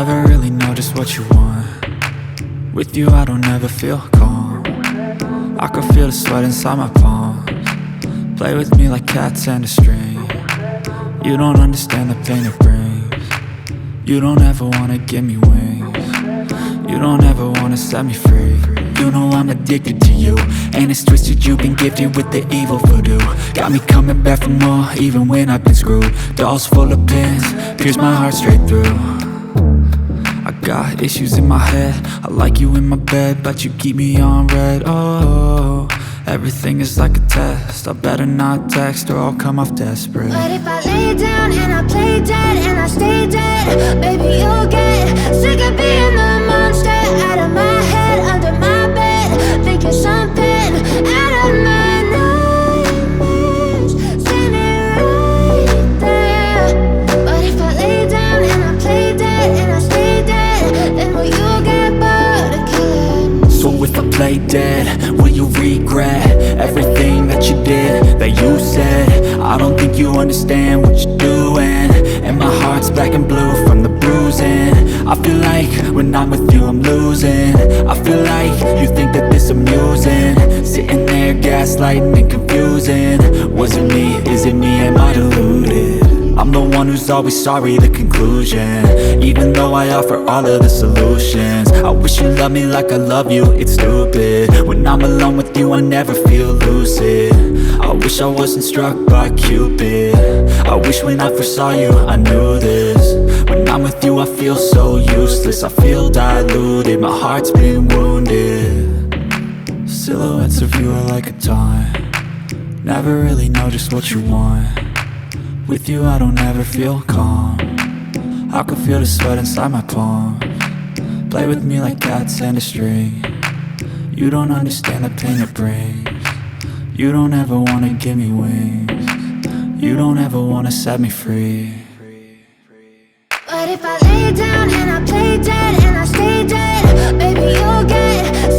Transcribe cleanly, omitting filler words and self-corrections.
Never really know just what you want. With you I don't ever feel calm. I can feel the sweat inside my palms. Play with me like cats and a string. You don't understand the pain it brings. You don't ever wanna give me wings. You don't ever wanna set me free. You know I'm addicted to you, and it's twisted, you've been gifted with the evil voodoo. Got me coming back for more, even when I've been screwed. Dolls full of pins, pierce my heart straight through. I got issues in my head, I like you in my bed, but you keep me on red. Oh, everything is like a test, I better not text or I'll come off desperate. But if I lay down and I play dead and I stay dead, baby you'll get sick of being the monster out of my head, under my bed, thinking something out of my nightmares, standing right there. But if I lay down and I play dead and I stay dead, then will you get bored of killing me? So if I play dead, will you regret everything that you did, that you said? I don't think you understand what you're doing, and my heart's black and blue from the bruising. I feel like when I'm with you I'm losing. I feel like you think that this amusing, sitting there gaslighting and confusing. Was it me? Is it me? Am I deluded? I'm the one who's always sorry, the conclusion, even though I offer all of the solutions. I wish you loved me like I love you, it's stupid. When I'm alone with you I never feel lucid. I wish I wasn't struck by Cupid. I wish when I first saw you I knew this. When I'm with you I feel so useless, I feel diluted, my heart's been wounded. Silhouettes of you are like a taunt. Never really know just what you want. With you I don't ever feel calm. I can feel the sweat inside my palms. Play with me like cats and a string. You don't understand the pain it brings. You don't ever wanna give me wings. You don't ever wanna set me free. But if I lay down and I play dead and I stay dead, baby you'll get